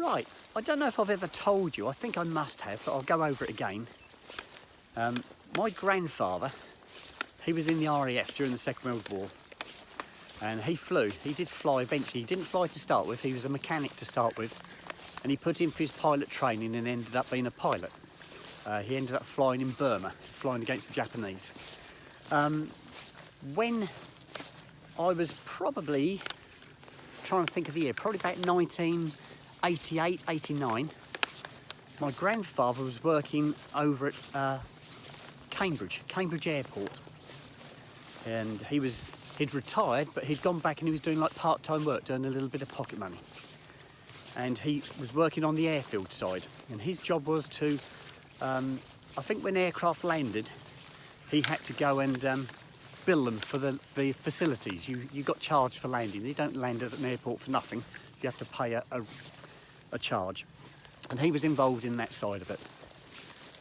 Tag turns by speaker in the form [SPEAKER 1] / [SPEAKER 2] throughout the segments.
[SPEAKER 1] Right, I don't know if I've ever told you, I think I must have, but I'll go over it again. My grandfather, he was in the RAF during the Second World War, and he did fly eventually. He didn't fly to start with, he was a mechanic to start with, and he put in for his pilot training and ended up being a pilot. He ended up flying in Burma, flying against the Japanese. When I was probably, trying to think of the year, probably about 1988, 89, my grandfather was working over at Cambridge Airport. And he'd retired, but he'd gone back and he was doing like part-time work, doing a little bit of pocket money. And he was working on the airfield side. And his job was to, I think when aircraft landed, he had to go and bill them for the facilities. You got charged for landing. You don't land at an airport for nothing. You have to pay a charge. And he was involved in that side of it.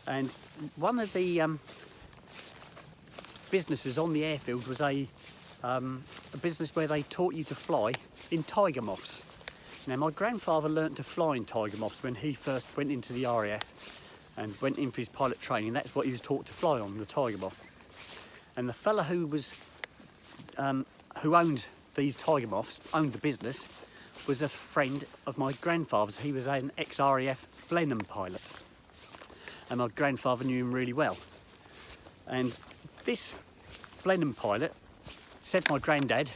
[SPEAKER 1] And one of the businesses on the airfield was a business where they taught you to fly in Tiger Moths. Now, my grandfather learnt to fly in Tiger Moths when he first went into the RAF and went in for his pilot training. That's what he was taught to fly on, the Tiger Moth. And the fella who owned these Tiger Moths, owned the business, was a friend of my grandfather's. He was an ex-RAF Blenheim pilot. And my grandfather knew him really well. And this Blenheim pilot said to my granddad,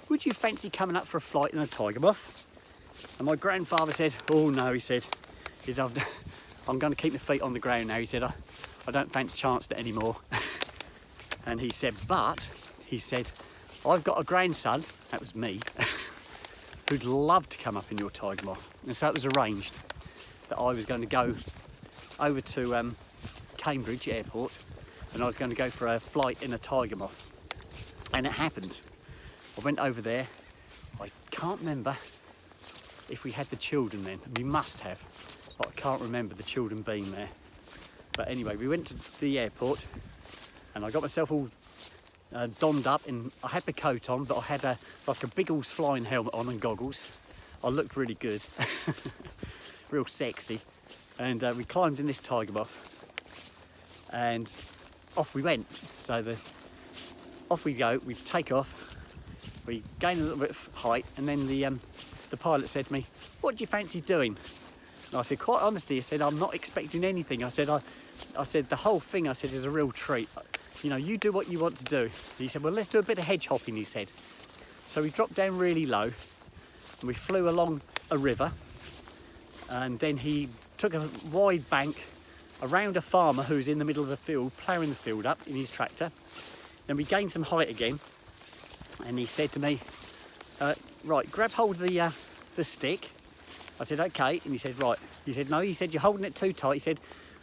[SPEAKER 1] "Would you fancy coming up for a flight in a Tiger Moth?" And my grandfather said, "Oh no," he said, "I'm going to keep my feet on the ground now." He said, I don't fancy chancing it anymore. And he said, "I've got a grandson," that was me, "who'd love to come up in your Tiger Moth." And so it was arranged that I was going to go over to Cambridge Airport and I was going to go for a flight in a Tiger Moth. And it happened. I went over there. I can't remember if we had the children then. We must have, but I can't remember the children being there. But anyway, we went to the airport and I got myself all donned up, and I had the coat on, but I had like a big old flying helmet on and goggles. I looked really good, real sexy. And we climbed in this Tiger Moth and off we went. So off we go, we take off, we gain a little bit of height, and then the pilot said to me, "What do you fancy doing?" And I said, quite honestly, I said, "I'm not expecting anything." I said, I said, "The whole thing," I said, "is a real treat. You know, you do what you want to do." And he said, "Well, let's do a bit of hedge hopping," he said. So we dropped down really low and we flew along a river, and then he took a wide bank around a farmer who's in the middle of the field, ploughing the field up in his tractor. Then we gained some height again, and he said to me, "Right, grab hold of the stick." I said, "Okay." And he said, "Right." He said, "No," he said, "you're holding it too tight." He said,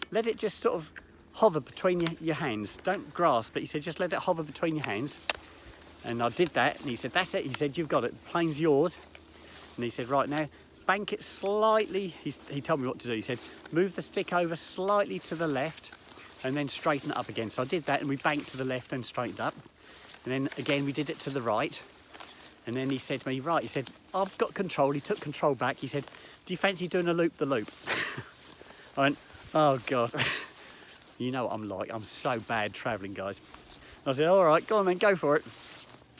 [SPEAKER 1] "Let it just sort of hover between your hands. Don't grasp it." He said, "Just let it hover between your hands." And I did that, and he said, "That's it." He said, "You've got it. The plane's yours." And he said, "Right, now bank it slightly." He told me what to do. He said, "Move the stick over slightly to the left and then straighten it up again." So I did that, and we banked to the left and straightened up. And then again we did it to the right. And then he said to me, "Right," he said, "I've got control." He took control back. He said, "Do you fancy doing a loop-the-loop?" I went, "Oh God." You know what I'm like. I'm so bad travelling, guys. I said, "All right, go on then, go for it."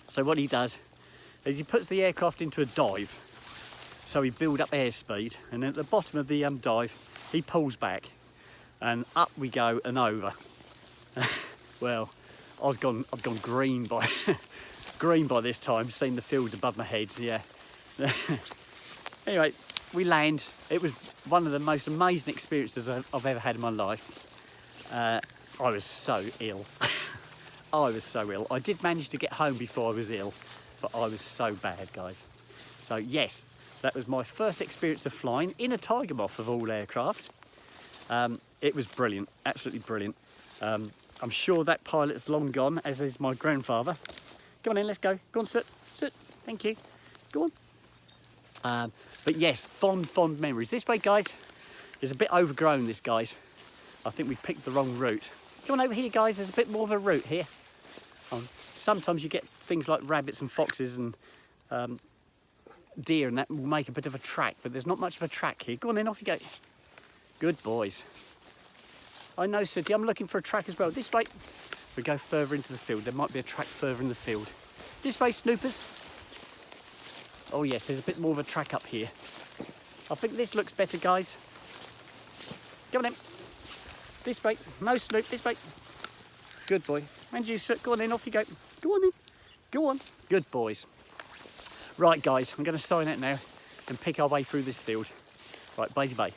[SPEAKER 1] So what he does is he puts the aircraft into a dive. So we build up airspeed, and then at the bottom of the dive, he pulls back, and up we go and over. Well, I'd gone green by green by this time, seeing the field above my head. Yeah. Anyway, we land. It was one of the most amazing experiences I've ever had in my life. I was so ill. I was so ill. I did manage to get home before I was ill, but I was so bad, guys. So yes, that was my first experience of flying in a Tiger Moth of all aircraft. It was brilliant, absolutely brilliant. I'm sure that pilot's long gone, as is my grandfather. Come on in, let's go. Go on, sit. Thank you. Go on. But yes, fond memories. This way, guys, is a bit overgrown, this, guys. I think we picked the wrong route. Come on over here, guys. There's a bit more of a route here. Sometimes you get things like rabbits and foxes and deer and that will make a bit of a track, but there's not much of a track here. Go on then, off you go. Good boys. I know, Sooty, I'm looking for a track as well. This way. We go further into the field. There might be a track further in the field. This way, Snoopers. Oh yes, there's a bit more of a track up here. I think this looks better, guys. Come on in. This way. No, Snoop, this way. Good boy. And you, Soot, go on in, off you go. Go on in. Go on. Good boys. Right, guys, I'm going to sign out now and pick our way through this field. Right, bye-bye.